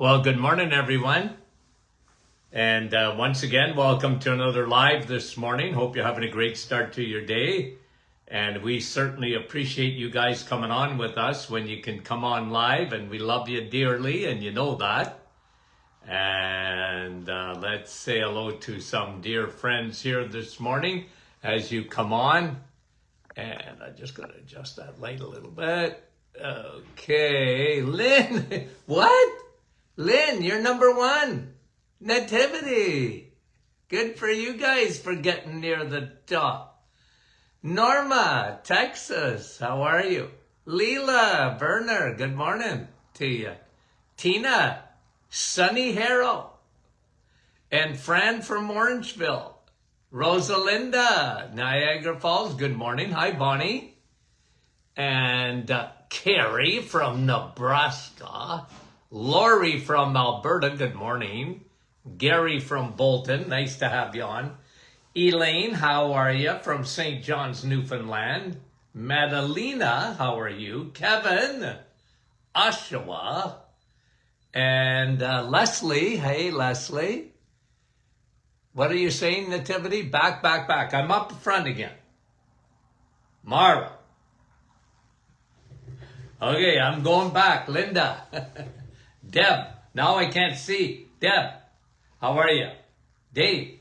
Well, good morning, everyone. And once again, welcome to another live this morning. Hope you're having a great start to your day. And we certainly appreciate you guys coming on with us when you can come on live. And we love you dearly, and you know that. And let's say hello to some dear friends here this morning as you come on. And I'm just going to adjust that light a little bit. Okay, Lynn. What? Lynn, you're number one. Nativity. Good for you guys for getting near the top. Norma, Texas, how are you? Leela, Werner, good morning to you. Tina, Sunny Harrow. And Fran from Orangeville. Rosalinda, Niagara Falls, good morning. Hi, Bonnie. And Carrie from Nebraska. Lori from Alberta, good morning. Gary from Bolton, nice to have you on. Elaine, how are you? From St. John's, Newfoundland. Madalena, how are you? Kevin, Oshawa. And Leslie, hey Leslie. What are you saying, Nativity? Back. I'm up front again. Mara. Okay, I'm going back. Linda. Deb. Now I can't see. Deb. How are you? Dave.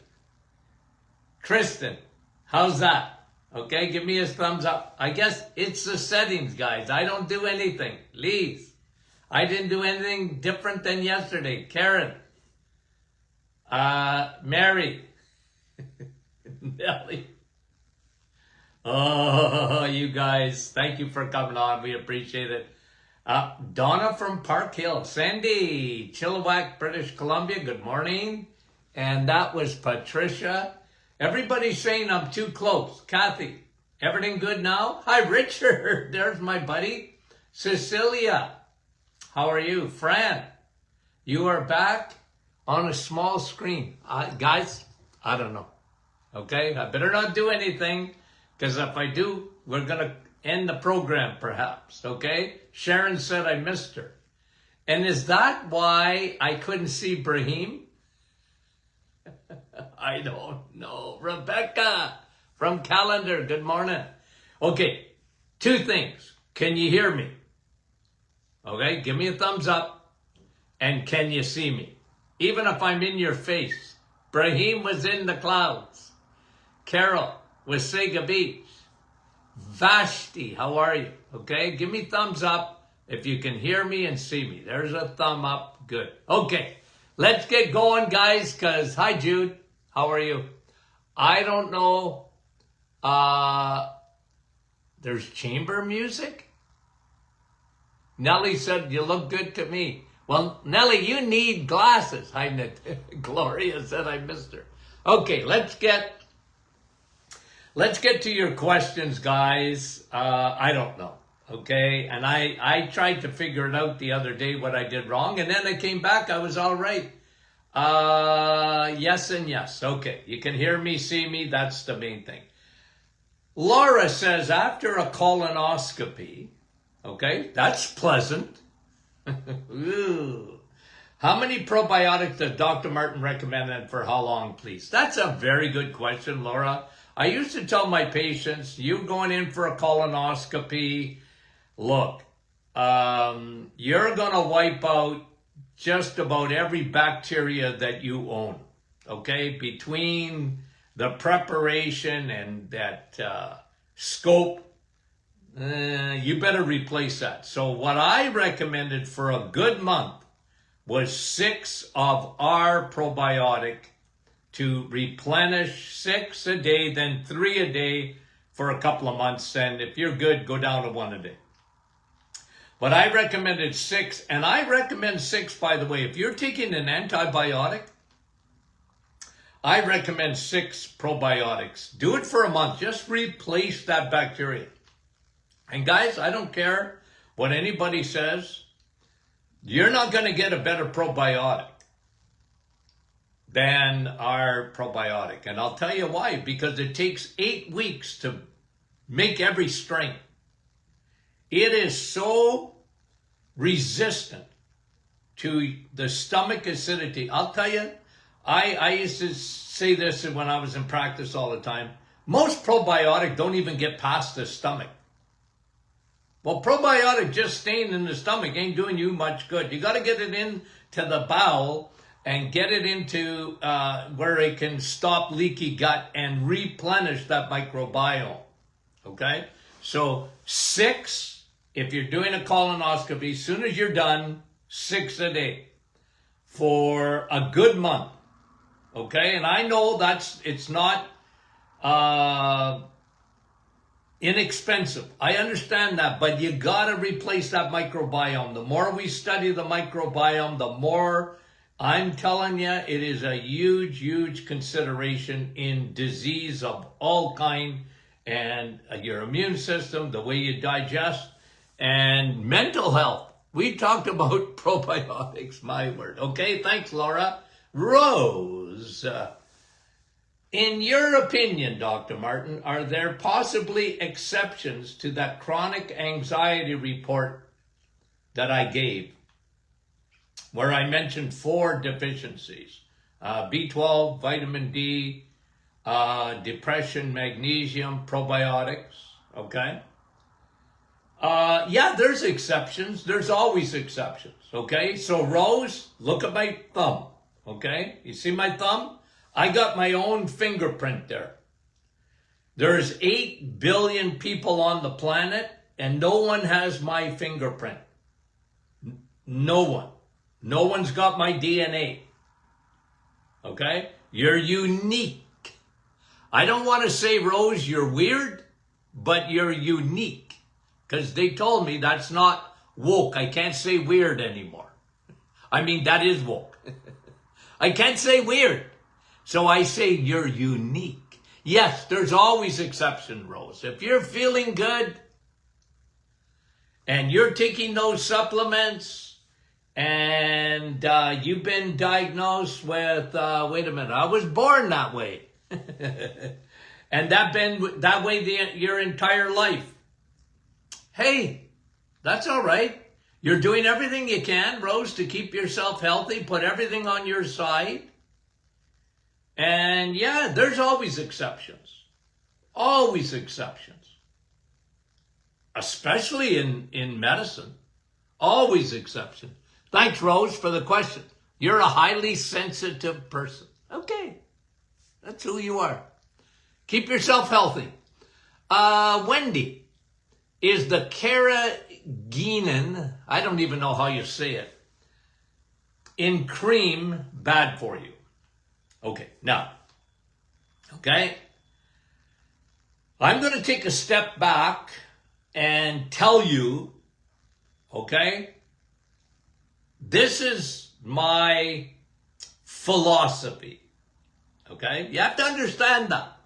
Kristen. How's that? Okay, give me a thumbs up. I guess it's the settings, guys. I don't do anything. Lise. I didn't do anything different than yesterday. Karen. Mary. Nelly. Oh, you guys, thank you for coming on. We appreciate it. Donna from Park Hill. Sandy, Chilliwack, British Columbia, good morning. And that was Patricia. Everybody's saying I'm too close. Kathy, everything good now? Hi, Richard. There's my buddy. Cecilia, how are you? Fran, you are back on a small screen. Guys, I don't know. Okay, I better not do anything, because if I do, we're going to end the program perhaps, okay? Sharon said I missed her. And is that why I couldn't see Brahim? I don't know. Rebecca from Calendar, good morning. Okay, two things. Can you hear me? Okay, give me a thumbs up. And can you see me? Even if I'm in your face. Brahim was in the clouds. Carol was Sega Beach. Vashti, how are you? Okay, give me thumbs up if you can hear me and see me. There's a thumb up. Good. Okay, let's get going, guys, because, hi, Jude. How are you? I don't know. There's chamber music? Nellie said, you look good to me. Well, Nellie, you need glasses. Hi, Gloria said I missed her. Okay, let's get to your questions, guys. I don't know, okay? And I tried to figure it out the other day what I did wrong, and then I came back, I was all right. Yes and yes. Okay, you can hear me, see me, that's the main thing. Laura says, after a colonoscopy, okay, that's pleasant. Ooh. How many probiotics does Dr. Martin recommend and for how long, please? That's a very good question, Laura. I used to tell my patients, you going in for a colonoscopy, look, you're going to wipe out just about every bacteria that you own, okay? Between the preparation and that scope, you better replace that. So what I recommended for a good month was 6 of our probiotic to replenish 6 a day, then 3 a day for a couple of months. And if you're good, go down to 1 a day. But I recommended 6, and I recommend 6, by the way. If you're taking an antibiotic, I recommend 6 probiotics. Do it for a month. Just replace that bacteria. And guys, I don't care what anybody says. You're not going to get a better probiotic than our probiotic. And I'll tell you why. Because it takes 8 weeks to make every strain. It is so resistant to the stomach acidity. I'll tell you, I used to say this when I was in practice all the time. Most probiotic don't even get past the stomach. Well, probiotic just staying in the stomach ain't doing you much good. You got to get it into the bowel and get it into where it can stop leaky gut and replenish that microbiome. Okay? So 6, if you're doing a colonoscopy, as soon as you're done, 6 a day for a good month. Okay? And I know it's not inexpensive. I understand that, but you gotta replace that microbiome. The more we study the microbiome, the more, I'm telling you, it is a huge, huge consideration in disease of all kind, and your immune system, the way you digest, and mental health. We talked about probiotics, my word. Okay, thanks, Laura. Rose, in your opinion, Dr. Martin, are there possibly exceptions to that chronic anxiety report that I gave, where I mentioned 4 deficiencies? B12, vitamin D, depression, magnesium, probiotics, okay? Yeah, there's exceptions. There's always exceptions, okay? So Rose, look at my thumb, okay? You see my thumb? I got my own fingerprint there. There's 8 billion people on the planet, and no one has my fingerprint. No one. No one's got my DNA. Okay? You're unique. I don't want to say, Rose, you're weird, but you're unique. Because they told me that's not woke. I can't say weird anymore. I mean, that is woke. I can't say weird. So I say you're unique. Yes, there's always exception, Rose. If you're feeling good and you're taking those supplements and you've been diagnosed with, wait a minute, I was born that way. And that been that way your entire life. Hey, that's all right. You're doing everything you can, Rose, to keep yourself healthy, put everything on your side. And yeah, there's always exceptions. Always exceptions. Especially in medicine. Always exceptions. Thanks, Rose, for the question. You're a highly sensitive person. Okay. That's who you are. Keep yourself healthy. Wendy, is the carrageenan, I don't even know how you say it, in cream bad for you? Okay, now, okay, I'm going to take a step back and tell you, okay, this is my philosophy, okay? You have to understand that,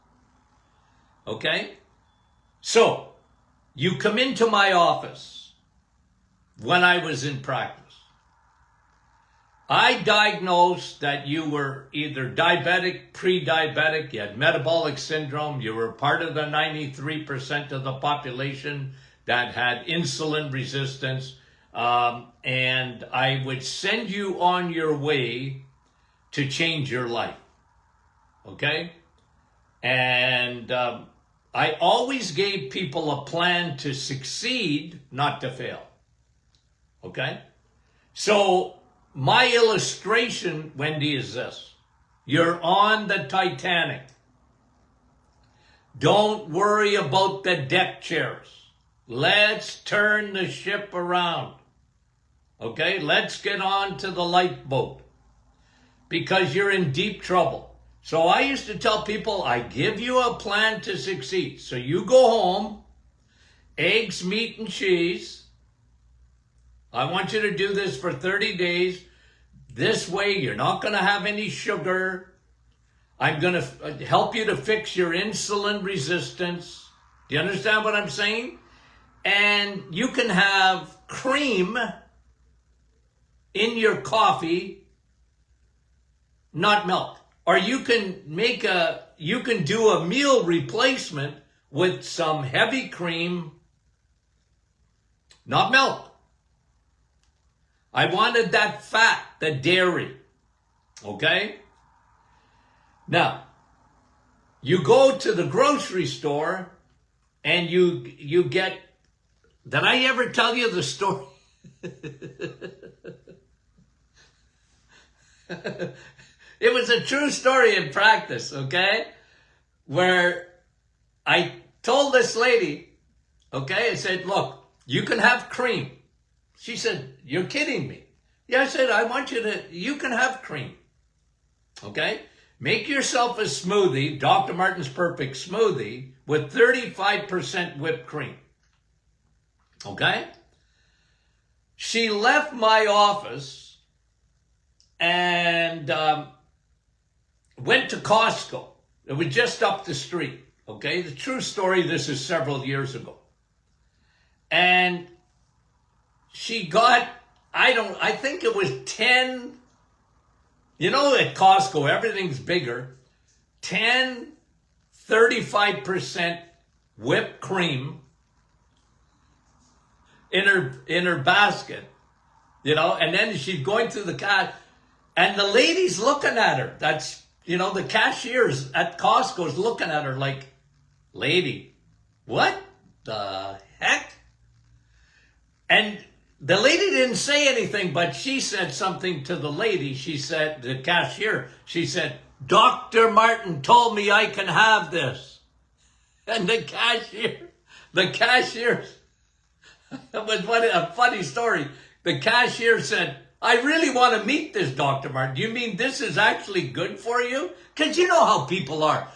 okay? So, you come into my office when I was in practice. I diagnosed that you were either diabetic, pre-diabetic, you had metabolic syndrome, you were part of the 93% of the population that had insulin resistance, and I would send you on your way to change your life, okay? And I always gave people a plan to succeed, not to fail, okay? So, my illustration, Wendy, is this. You're on the Titanic. Don't worry about the deck chairs. Let's turn the ship around. Okay? Let's get on to the lifeboat. Because you're in deep trouble. So I used to tell people, I give you a plan to succeed. So you go home, eggs, meat, and cheese. I want you to do this for 30 days. This way, you're not going to have any sugar. I'm going to help you to fix your insulin resistance. Do you understand what I'm saying? And you can have cream in your coffee, not milk. Or you can do a meal replacement with some heavy cream, not milk. I wanted that fat, the dairy. Okay? Now, you go to the grocery store and you get, did I ever tell you the story? It was a true story in practice, okay? Where I told this lady, okay, I said, look, you can have cream. She said, you're kidding me. Yeah, I said, you can have cream. Okay? Make yourself a smoothie, Dr. Martin's Perfect Smoothie, with 35% whipped cream. Okay? She left my office and went to Costco. It was just up the street. Okay? The true story, this is several years ago. And she got, I think it was 10, you know, at Costco, everything's bigger, 10, 35% whipped cream in her basket, you know, and then she's going through the cash, and the lady's looking at her. That's, you know, the cashiers at Costco is looking at her like, lady, what the heck? And the lady didn't say anything, but she said something to the lady. She said, the cashier, she said, Dr. Martin told me I can have this. And the cashier, it was a funny story. The cashier said, I really want to meet this Dr. Martin. Do you mean this is actually good for you? Because you know how people are.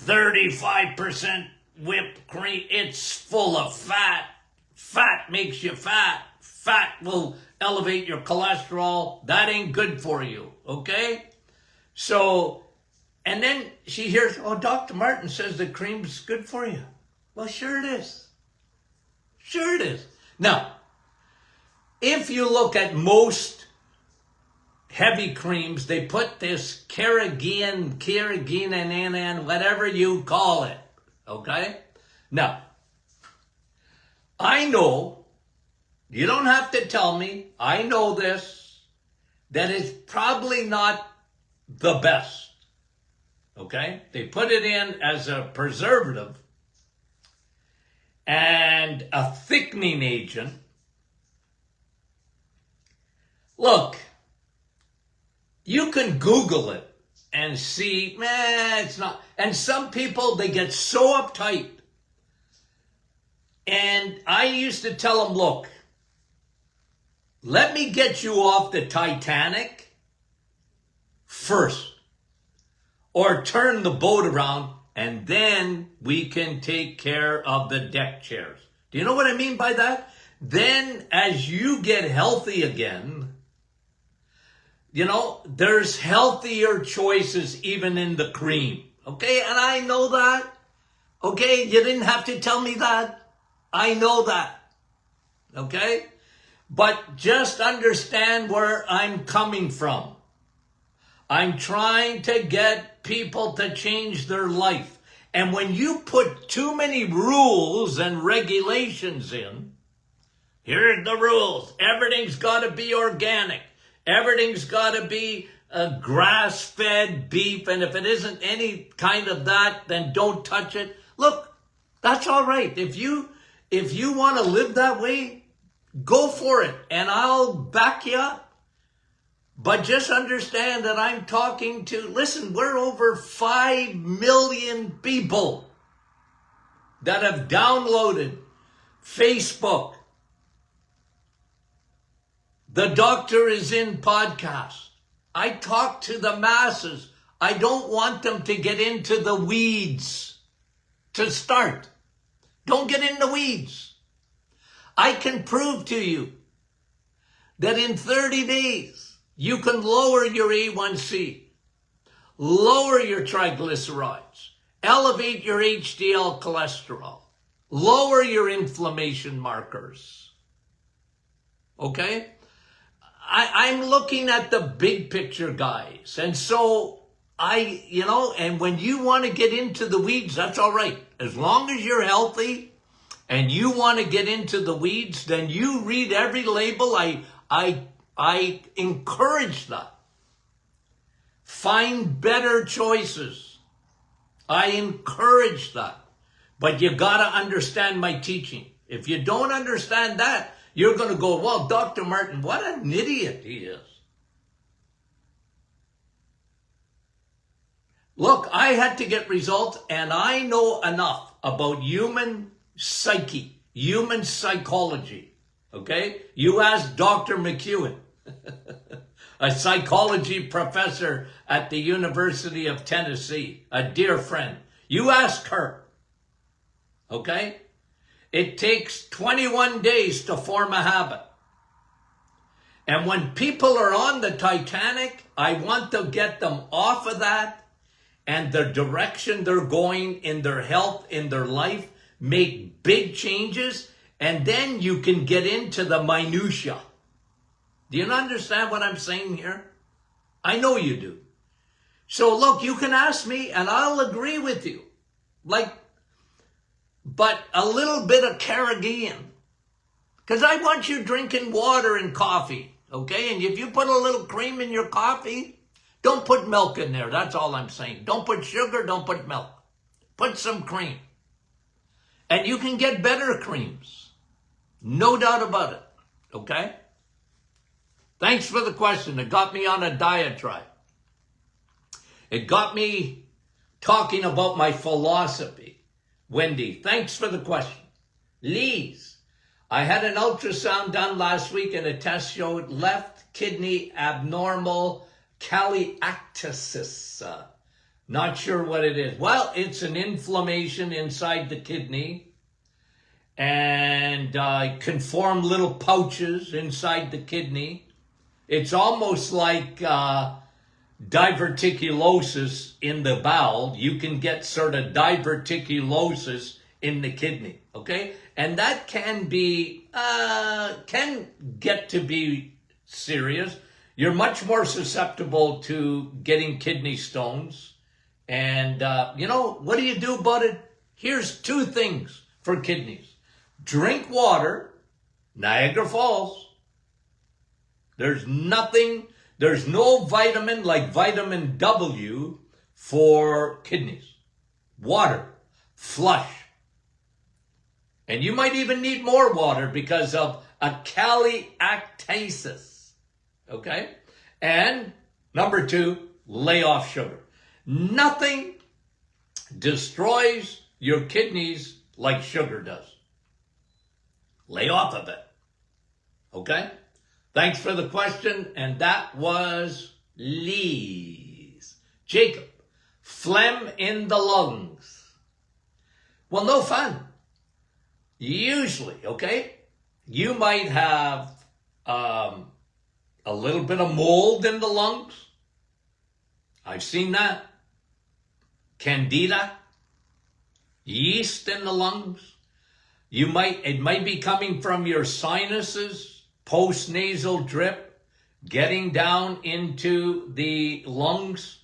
35% whipped cream, it's full of fat. Fat makes you fat. Fat will elevate your cholesterol. That ain't good for you, okay? So, and then she hears, oh, Dr. Martin says the cream's good for you. Well, sure it is. Sure it is. Now, if you look at most heavy creams, they put this carrageenan, whatever you call it, okay? Now, I know, you don't have to tell me, I know this, that it's probably not the best, okay? They put it in as a preservative and a thickening agent. Look, you can Google it and see, it's not. And some people, they get so uptight. And I used to tell them, look, let me get you off the Titanic first. Or turn the boat around, and then we can take care of the deck chairs. Do you know what I mean by that? Then as you get healthy again, you know, there's healthier choices even in the cream. Okay, and I know that. Okay, you didn't have to tell me that. I know that. Okay? But just understand where I'm coming from. I'm trying to get people to change their life. And when you put too many rules and regulations in, here's the rules. Everything's got to be organic. Everything's got to be grass-fed beef. And if it isn't any kind of that, then don't touch it. Look, that's all right. If you want to live that way, go for it. And I'll back you up. But just understand that I'm talking to, listen, we're over 5 million people that have downloaded Facebook. The Doctor Is In podcast. I talk to the masses. I don't want them to get into the weeds to start. Don't get in the weeds. I can prove to you that in 30 days, you can lower your A1C, lower your triglycerides, elevate your HDL cholesterol, lower your inflammation markers. Okay? I'm looking at the big picture, guys. And so and when you want to get into the weeds, that's all right. As long as you're healthy and you want to get into the weeds, then you read every label. I encourage that. Find better choices. I encourage that. But you got to understand my teaching. If you don't understand that, you're going to go, well, Dr. Martin, what an idiot he is. Look, I had to get results, and I know enough about human psyche, human psychology. Okay? You ask Dr. McEwen, a psychology professor at the University of Tennessee, a dear friend. You ask her. Okay? It takes 21 days to form a habit. And when people are on the Titanic, I want to get them off of that and the direction they're going in their health, in their life, make big changes, and then you can get into the minutia. Do you understand what I'm saying here? I know you do. So look, you can ask me and I'll agree with you. But a little bit of Caribbean. Because I want you drinking water and coffee, okay? And if you put a little cream in your coffee, don't put milk in there. That's all I'm saying. Don't put sugar, don't put milk. Put some cream. And you can get better creams. No doubt about it, okay? Thanks for the question. It got me on a diatribe. It got me talking about my philosophy. Wendy, thanks for the question. Lise, I had an ultrasound done last week and a test showed left kidney abnormal cholelactasis. Not sure what it is. Well, it's an inflammation inside the kidney and can little pouches inside the kidney. It's almost like diverticulosis in the bowel. You can get sort of diverticulosis in the kidney, okay? And that can get to be serious. You're much more susceptible to getting kidney stones. And, what do you do about it? Here's 2 things for kidneys. Drink water, Niagara Falls. There's no vitamin like vitamin W for kidneys. Water, flush. And you might even need more water because of a cholelactasis. Okay? And number 2, lay off sugar. Nothing destroys your kidneys like sugar does. Lay off of it. Okay? Thanks for the question, and that was Lise. Jacob, phlegm in the lungs. Well, no fun. Usually, okay, you might have a little bit of mold in the lungs. I've seen that. Candida, yeast in the lungs. It might be coming from your sinuses. Post-nasal drip, getting down into the lungs.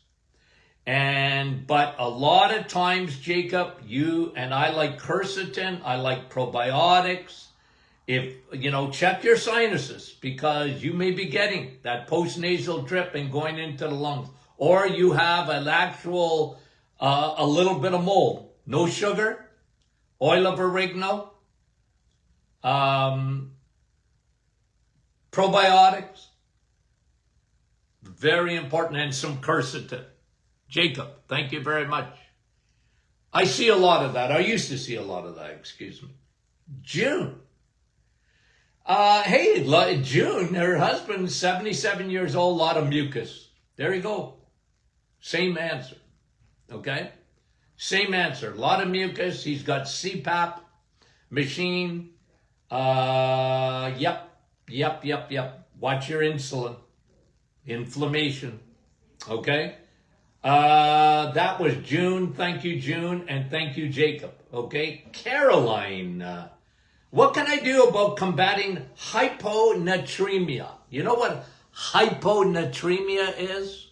But a lot of times, Jacob, I like quercetin, I like probiotics. Check your sinuses because you may be getting that post-nasal drip and going into the lungs. Or you have an actual, a little bit of mold. No sugar, oil of oregano, probiotics, very important, and some quercetin. Jacob, thank you very much. I see a lot of that. I used to see a lot of that, excuse me. June. June, her husband's 77 years old, a lot of mucus. There you go. Same answer, okay? Same answer, a lot of mucus. He's got CPAP machine. Yep. Watch your insulin. Inflammation. Okay? That was June. Thank you, June. And thank you, Jacob. Okay? Caroline. What can I do about combating hyponatremia? You know what hyponatremia is?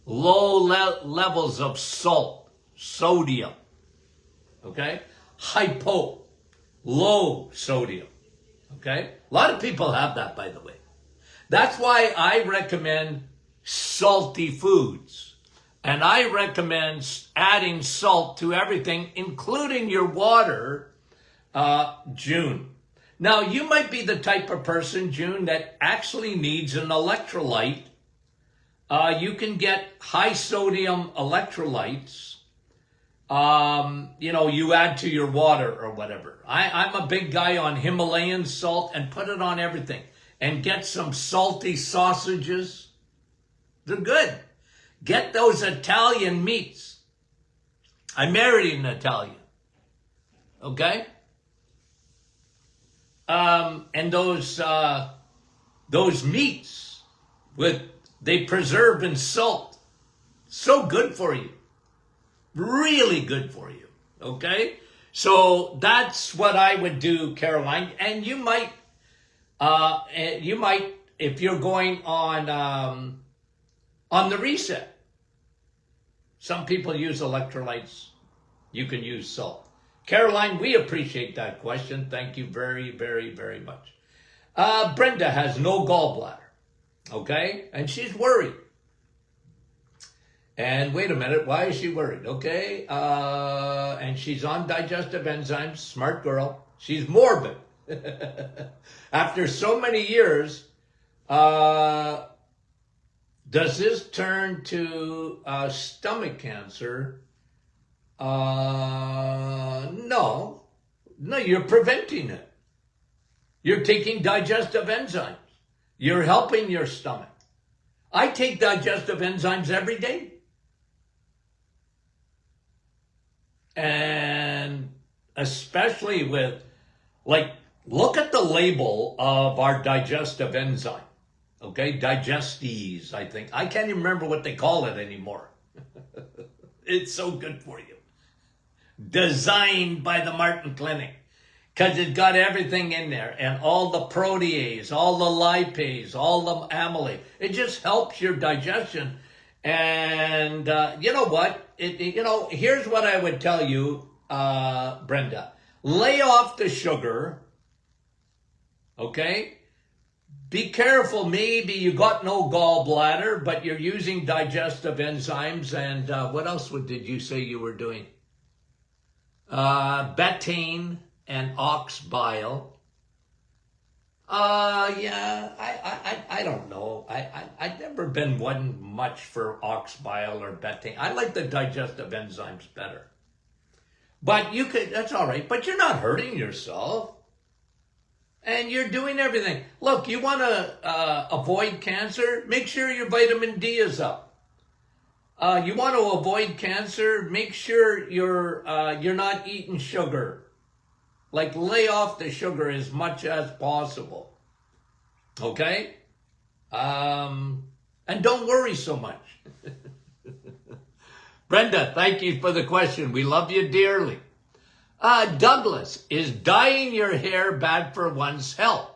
Low levels of salt, sodium. Okay? Low sodium. Okay? A lot of people have that, by the way. That's why I recommend salty foods. And I recommend adding salt to everything, including your water, June. Now, you might be the type of person, June, that actually needs an electrolyte. You can get high sodium electrolytes. You add to your water or whatever. I'm a big guy on Himalayan salt, and put it on everything. And get some salty sausages. They're good. Get those Italian meats. I married an Italian. Okay? And those meats they preserve in salt. So good for you. Really good for you. Okay? So that's what I would do, Caroline. And you might, if you're going on the reset. Some people use electrolytes. You can use salt. Caroline, we appreciate that question. Thank you very, very, very much. Brenda has no gallbladder. Okay? And she's worried. And wait a minute, why is she worried? Okay? And she's on digestive enzymes. Smart girl. She's morbid. After so many years, does this turn to stomach cancer? No, you're preventing it. You're taking digestive enzymes. You're helping your stomach. I take digestive enzymes every day. And especially with, look at the label of our digestive enzyme. Okay, Digestes, I think. I can't even remember what they call it anymore. It's so good for you. Designed by the Martin Clinic. Because it's got everything in there. And all the protease, all the lipase, all the amylase. It just helps your digestion. And you know what? Here's what I would tell you, Brenda. Lay off the sugar. Okay? Be careful, maybe you got no gallbladder, but you're using digestive enzymes. And what else did you say you were doing? Betaine and ox bile. Yeah, I don't know. I've never been one much for ox bile or betaine. I like the digestive enzymes better. But that's all right. But you're not hurting yourself. And you're doing everything. Look, you want to avoid cancer? Make sure your vitamin D is up. You want to avoid cancer? Make sure you're not eating sugar. Lay off the sugar as much as possible. Okay? And don't worry so much. Brenda, thank you for the question. We love you dearly. Douglas, is dyeing your hair bad for one's health?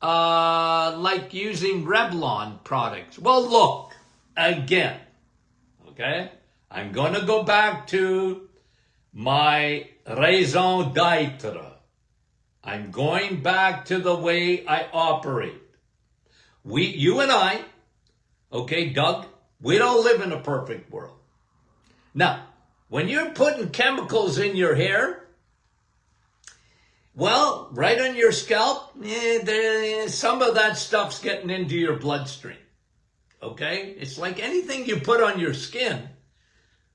Like using Revlon products. Well, look, again, okay? I'm going to go back to my raison d'etre. I'm going back to the way I operate. You and I, okay, Doug, we don't live in a perfect world. Now, when you're putting chemicals in your hair, well, right on your scalp, some of that stuff's getting into your bloodstream. Okay? It's like anything you put on your skin,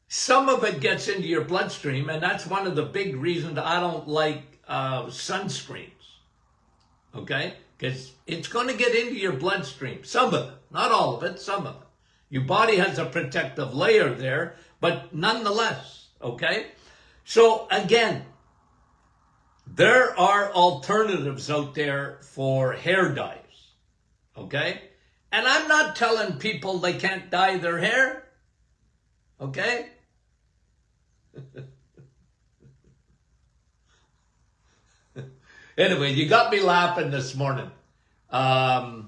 some of it gets into your bloodstream, and that's one of the big reasons I don't like sunscreens. Okay? Because it's going to get into your bloodstream. Some of it. Not all of it, some of it. Your body has a protective layer there, but nonetheless, okay? So again, there are alternatives out there for hair dyes, okay? And I'm not telling people they can't dye their hair, okay? Anyway, you got me laughing this morning. Doug,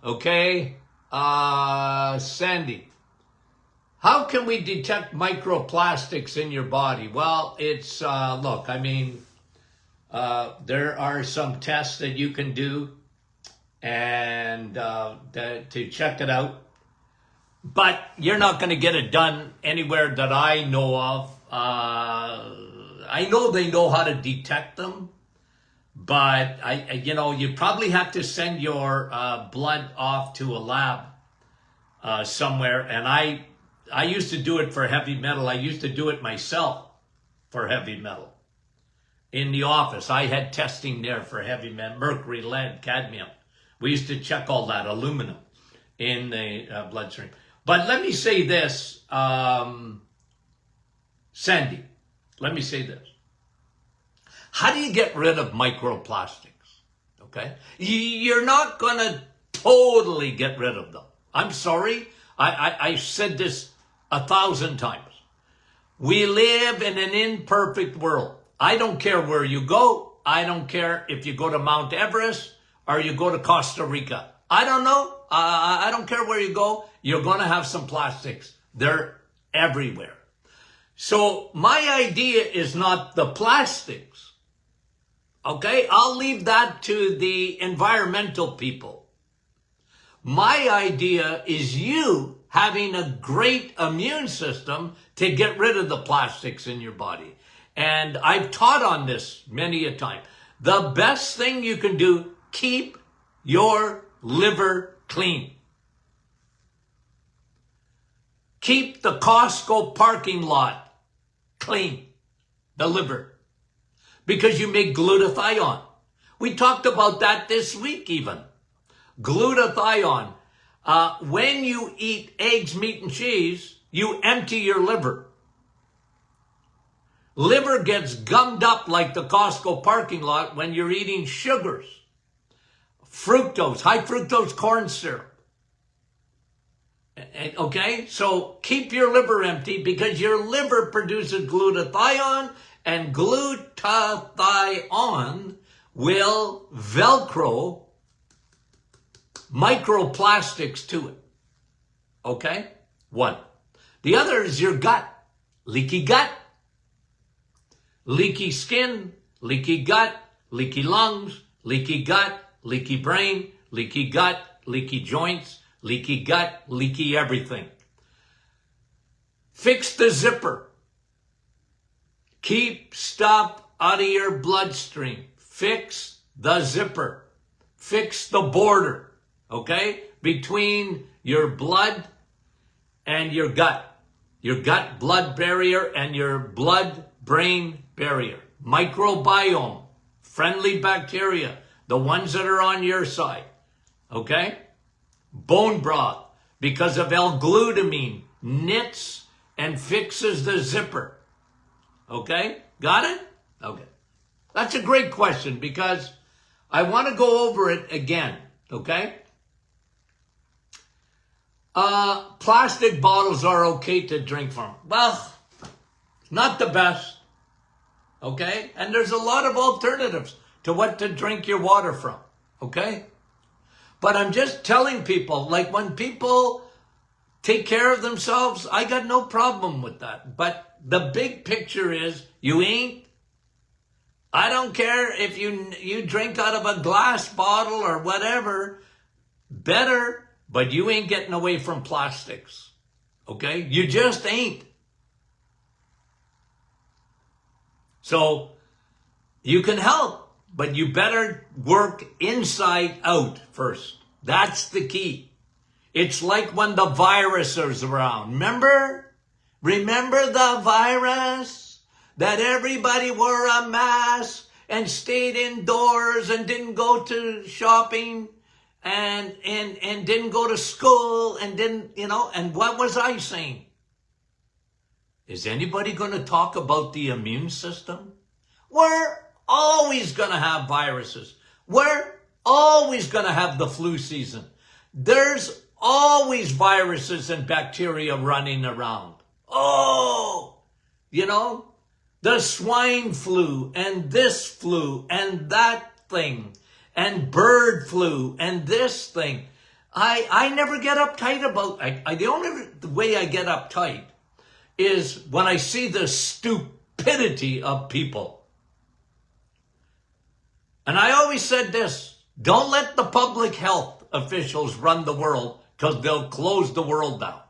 okay? Sandy, how can we detect microplastics in your body? Well, it's, look, I mean, there are some tests that you can do. and to check it out. But you're not going to get it done anywhere that I know of. I know they know how to detect them, but you probably have to send your blood off to a lab somewhere. And I used to do it for heavy metal. I used to do it myself for heavy metal. In the office, I had testing there for heavy metal, mercury, lead, cadmium. We used to check all that, aluminum, in the bloodstream. But let me say this, Sandy, let me say this. How do you get rid of microplastics? Okay? You're not going to totally get rid of them. I'm sorry. I've said this 1,000 times. We live in an imperfect world. I don't care where you go. I don't care if you go to Mount Everest or you go to Costa Rica. I don't know. I don't care where you go. You're going to have some plastics. They're everywhere. So my idea is not the plastics. Okay? I'll leave that to the environmental people. My idea is you having a great immune system to get rid of the plastics in your body. And I've taught on this many a time. The best thing you can do, keep your liver clean. Keep the Costco parking lot clean, the liver, because you make glutathione. We talked about that this week even. Glutathione. When you eat eggs, meat, and cheese, you empty your liver. Liver gets gummed up like the Costco parking lot when you're eating sugars, fructose, high fructose corn syrup. Okay, so keep your liver empty because your liver produces glutathione, and glutathione will Velcro microplastics to it. Okay? One. The other is your gut. Leaky gut. Leaky skin, leaky gut, leaky lungs, leaky gut, leaky brain, leaky gut, leaky joints, leaky gut, leaky everything. Fix the zipper. Keep stuff out of your bloodstream. Fix the zipper. Fix the border, okay, between your blood and your gut. Your gut-blood barrier and your blood-brain barrier. Microbiome, friendly bacteria, the ones that are on your side, okay? Bone broth, because of L-glutamine, knits and fixes the zipper. Okay? Got it? Okay. That's a great question because I want to go over it again. Okay? Plastic bottles are okay to drink from. Well, not the best. Okay? And there's a lot of alternatives to what to drink your water from. Okay? But I'm just telling people, like when people take care of themselves, I got no problem with that. But the big picture is I don't care if you drink out of a glass bottle or whatever, better, but you ain't getting away from plastics. Okay? You just ain't. So you can help, but you better work inside out first. That's the key. It's like when the virus is around. Remember the virus? That everybody wore a mask and stayed indoors and didn't go to shopping and didn't go to school and didn't, and what was I saying? Is anybody going to talk about the immune system? We're always going to have viruses. We're always going to have the flu season. There's always viruses and bacteria running around. The swine flu and this flu and that thing and bird flu and this thing. I never get uptight about the only way I get uptight is when I see the stupidity of people. And I always said this, Don't let the public health officials run the world, because they'll close the world down.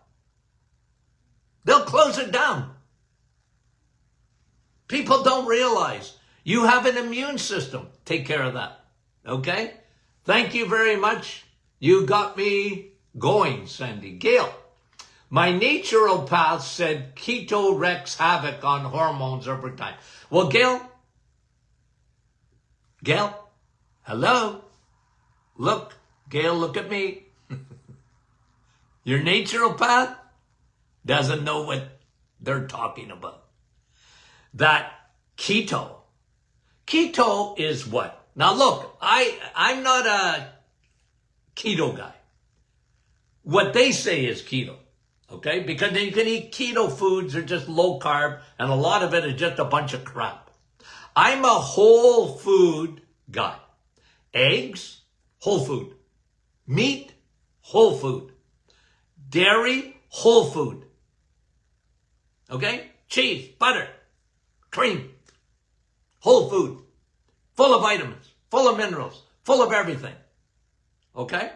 They'll close it down. People don't realize you have an immune system. Take care of that. Okay? Thank you very much. You got me going, Sandy. Gail, my naturopath said keto wreaks havoc on hormones over time. Well, Gail, hello? Look, Gail, look at me. Your naturopath doesn't know what they're talking about. That keto is what? Now look, I'm not a keto guy. What they say is keto, okay? Because you can eat keto foods, they're just low carb, and a lot of it is just a bunch of crap. I'm a whole food guy. Eggs, whole food. Meat, whole food. Dairy, whole food. Okay? Cheese, butter, cream, whole food. Full of vitamins, full of minerals, full of everything. Okay?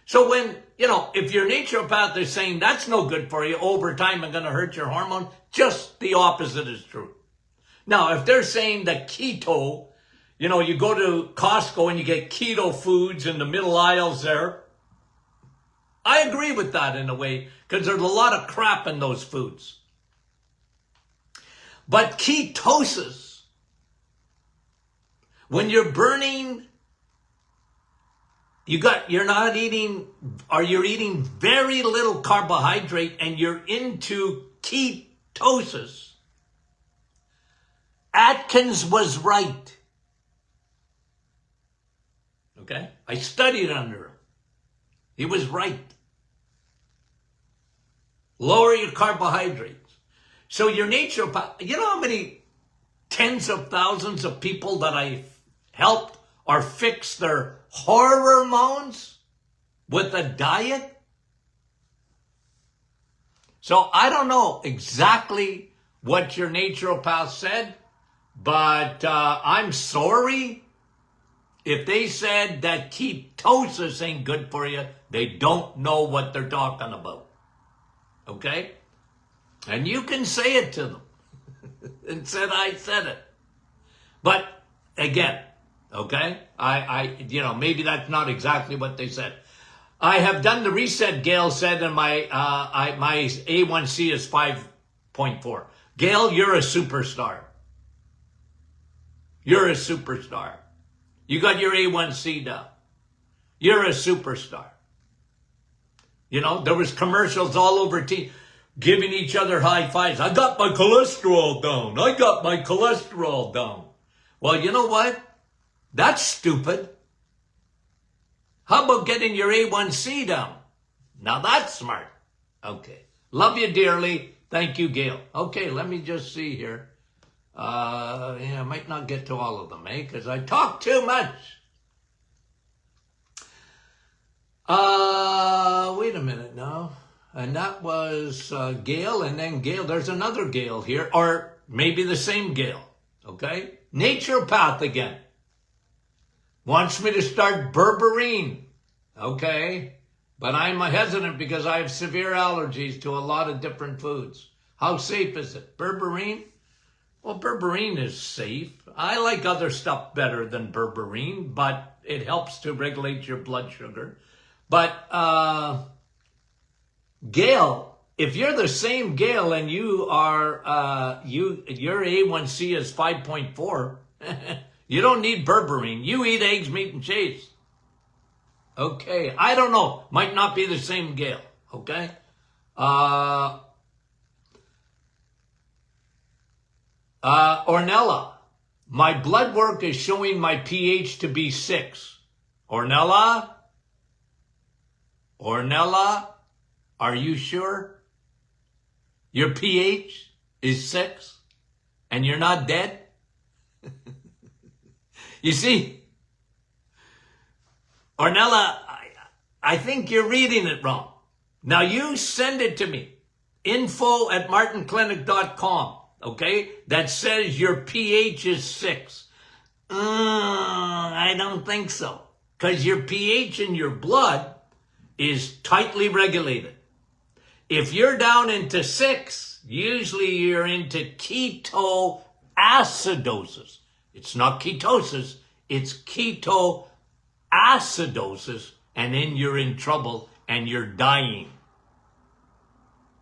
So when, if your naturopath is saying that's no good for you, over time and going to hurt your hormone, just the opposite is true. Now, if they're saying that keto, you go to Costco and you get keto foods in the middle aisles there, I agree with that in a way, because there's a lot of crap in those foods. But ketosis, when you're burning, you're eating very little carbohydrate and you're into ketosis. Atkins was right. Okay? I studied under him. He was right. Lower your carbohydrates. So your naturopath, you know how many tens of thousands of people that I've helped or fixed their hormones with a diet? So I don't know exactly what your naturopath said, but I'm sorry if they said that ketosis ain't good for you. They don't know what they're talking about. Okay? And you can say it to them and said I said it. But again, okay, maybe that's not exactly what they said. I have done the reset, Gail said, and my A1C is 5.4. Gail, you're a superstar. You're a superstar. You got your A1C down. You're a superstar. There was commercials all over TV giving each other high fives. I got my cholesterol down. I got my cholesterol down. Well, you know what? That's stupid. How about getting your A1C down? Now that's smart. Okay. Love you dearly. Thank you, Gail. Okay, let me just see here. I might not get to all of them, because I talk too much. Wait a minute now. And that was Gail, and then Gail. There's another Gail here, or maybe the same Gail. Okay? Naturopath again. Wants me to start berberine. Okay? But I'm hesitant because I have severe allergies to a lot of different foods. How safe is it? Berberine? Well, berberine is safe. I like other stuff better than berberine, but it helps to regulate your blood sugar. But, Gail, if you're the same Gail and you are, your A1C is 5.4, you don't need berberine. You eat eggs, meat, and cheese. Okay, I don't know. Might not be the same Gail. Okay? Ornella, my blood work is showing my pH to be 6. Ornella, are you sure? Your pH is 6 and you're not dead? You see, Ornella, I think you're reading it wrong. Now you send it to me, info@martinclinic.com, okay? That says your pH is 6. I don't think so. because your pH in your blood is tightly regulated. If you're down into 6, usually you're into ketoacidosis. It's not ketosis, it's ketoacidosis, and then you're in trouble and you're dying.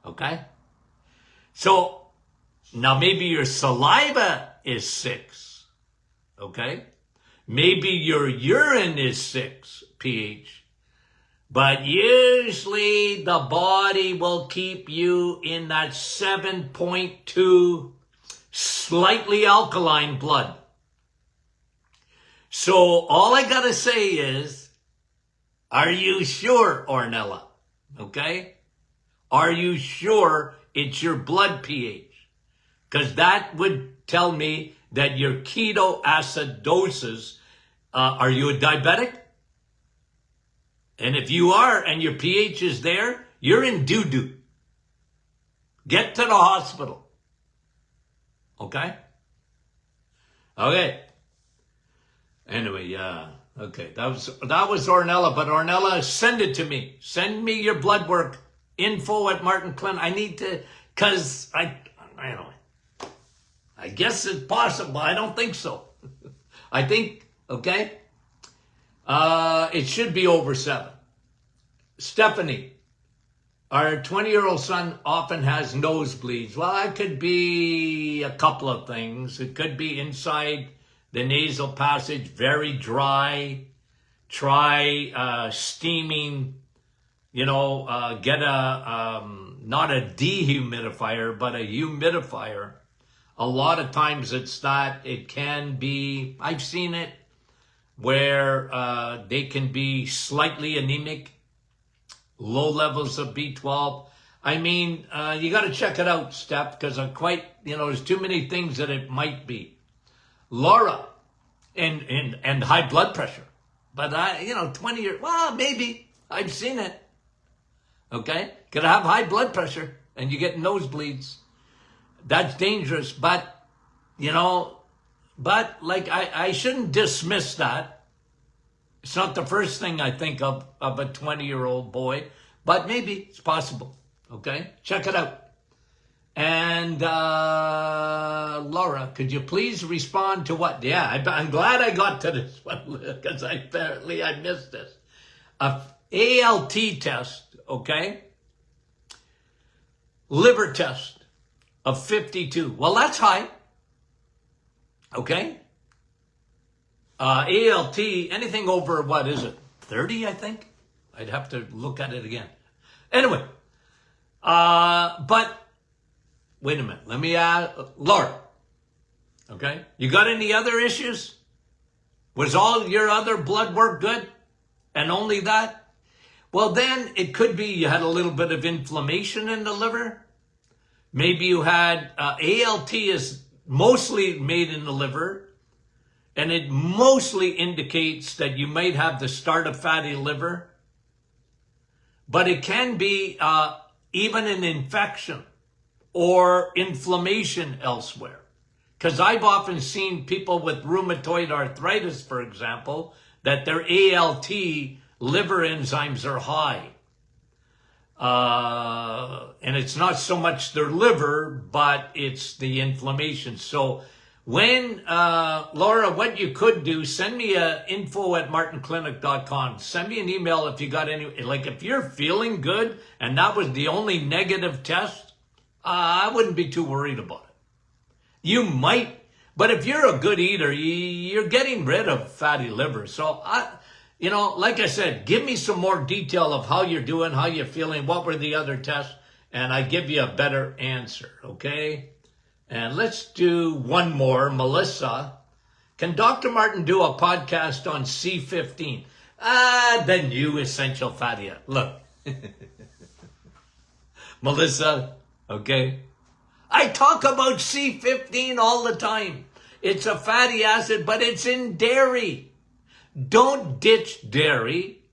Okay? So, now maybe your saliva is 6. Okay? Maybe your urine is 6 pH. But usually the body will keep you in that 7.2 slightly alkaline blood. So all I gotta say is, are you sure, Ornella? Okay? Are you sure it's your blood pH? Because that would tell me that your ketoacidosis, are you a diabetic? And if you are, and your pH is there, you're in doo-doo. Get to the hospital. Okay? Okay. Anyway, okay. That was Ornella, but Ornella, send it to me. Send me your blood work. info@martinclinic. I need to, because I guess it's possible. I don't think so. I think, okay? It should be over 7. Stephanie, our 20-year-old son often has nosebleeds. Well, it could be a couple of things. It could be inside the nasal passage, very dry. Try steaming, get a, not a dehumidifier, but a humidifier. A lot of times it's that. It can be, I've seen it, where they can be slightly anemic, low levels of B12. I mean, you got to check it out, Steph, because I'm quite, there's too many things that it might be. Laura, and high blood pressure. But 20 years, well, maybe. I've seen it. Okay? Could have high blood pressure and you get nosebleeds. That's dangerous. But, I shouldn't dismiss that. It's not the first thing I think of a 20-year-old boy, but maybe it's possible. Okay? Check it out. And Laura, could you please respond to what? Yeah, I'm glad I got to this one because apparently I missed this. A ALT test, okay? Liver test of 52. Well, that's high. Okay? ALT, anything over, what is it? 30, I think? I'd have to look at it again. Anyway, but wait a minute. Let me ask, Laura, okay? You got any other issues? Was all your other blood work good? And only that? Well, then it could be you had a little bit of inflammation in the liver. Maybe you had, ALT is mostly made in the liver, and it mostly indicates that you might have the start of fatty liver. But it can be even an infection or inflammation elsewhere. Because I've often seen people with rheumatoid arthritis, for example, that their ALT liver enzymes are high. And it's not so much their liver, but it's the inflammation. So when, Laura, what you could do, send me info@martinclinic.com. Send me an email if you got any, if you're feeling good and that was the only negative test, I wouldn't be too worried about it. You might, but if you're a good eater, you're getting rid of fatty liver. So like I said, give me some more detail of how you're doing, how you're feeling, what were the other tests, and I give you a better answer, okay? And let's do one more. Melissa, can Dr. Martin do a podcast on C15? The new essential fatty acid. Look, Melissa, okay? I talk about C15 all the time. It's a fatty acid, but it's in dairy. Don't ditch dairy.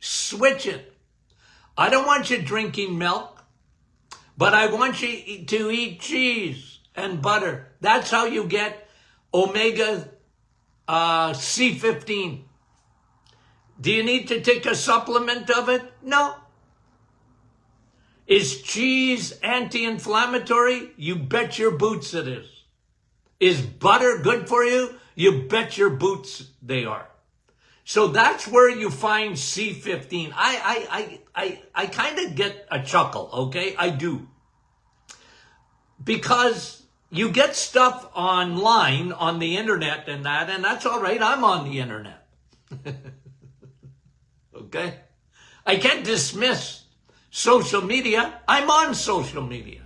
Switch it. I don't want you drinking milk, but I want you to eat cheese and butter. That's how you get omega C15. Do you need to take a supplement of it? No. Is cheese anti-inflammatory? You bet your boots it is. Is butter good for you? You bet your boots they are. So that's where you find C15. I kind of get a chuckle, okay? I do. Because you get stuff online on the internet and that's all right. I'm on the internet. Okay? I can't dismiss social media. I'm on social media.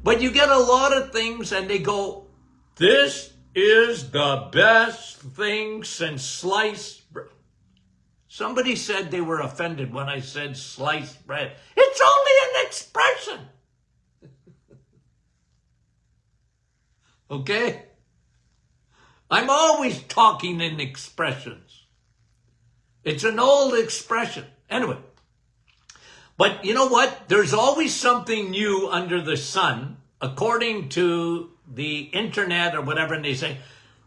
But you get a lot of things and they go, this is the best thing since sliced bread. Somebody said they were offended when I said sliced bread. It's only an expression. Okay? I'm always talking in expressions. It's an old expression. Anyway. But you know what? There's always something new under the sun, according to the internet or whatever, and they say,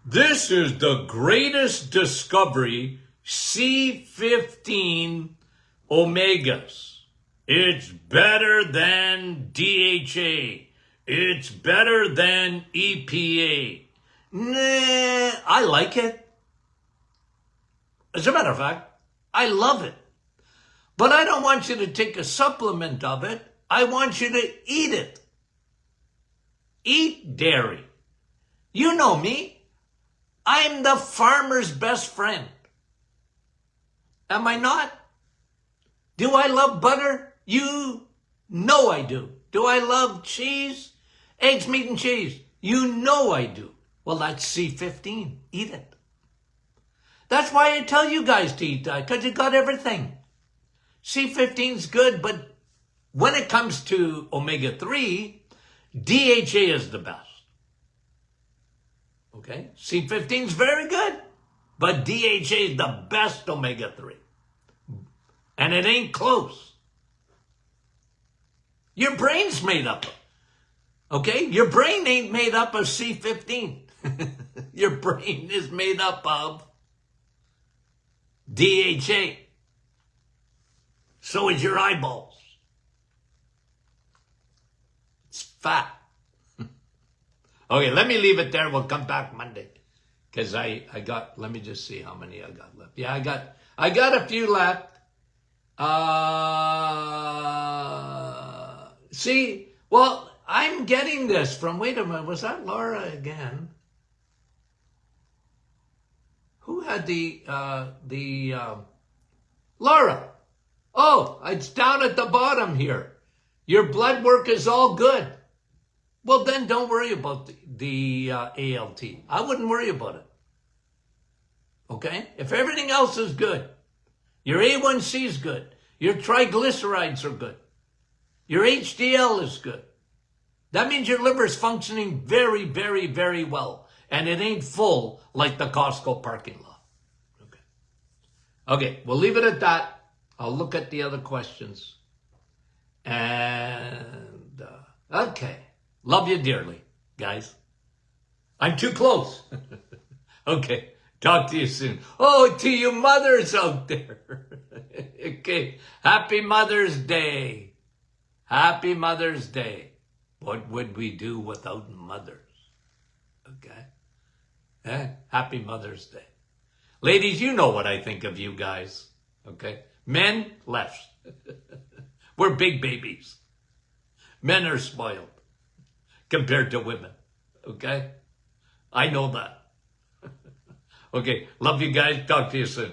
this is the greatest discovery, C15 omegas. It's better than DHA. It's better than EPA. Nah, I like it. As a matter of fact, I love it. But I don't want you to take a supplement of it. I want you to eat it. Eat dairy. You know me. I'm the farmer's best friend. Am I not? Do I love butter? You know I do. Do I love cheese? Eggs, meat, and cheese. You know I do. Well, that's C15. Eat it. That's why I tell you guys to eat that, because you got everything. C15's good, but when it comes to omega-3, DHA is the best. Okay? C15's very good, but DHA is the best omega-3. And it ain't close. Your brain's made up of. Okay? Your brain ain't made up of C15. Your brain is made up of DHA. So is your eyeballs. It's fat. Okay, let me leave it there. We'll come back Monday. Because I got, let me just see how many I got left. Yeah, I got a few left. See, well, I'm getting this from, wait a minute, was that Laura again? Who had Laura. Oh, it's down at the bottom here. Your blood work is all good. Well, then don't worry about the ALT. I wouldn't worry about it. Okay? If everything else is good, your A1C is good, your triglycerides are good, your HDL is good, that means your liver is functioning very, very, very well. And it ain't full like the Costco parking lot. Okay. Okay, we'll leave it at that. I'll look at the other questions. And, okay. Love you dearly, guys. I'm too close. Okay. Talk to you soon. Oh, to you mothers out there. Okay. Happy Mother's Day. Happy Mother's Day. What would we do without mothers? Okay. Happy Mother's Day. Ladies, you know what I think of you guys. Okay. Men, less. We're big babies. Men are spoiled compared to women. Okay. I know that. Okay. Love you guys. Talk to you soon.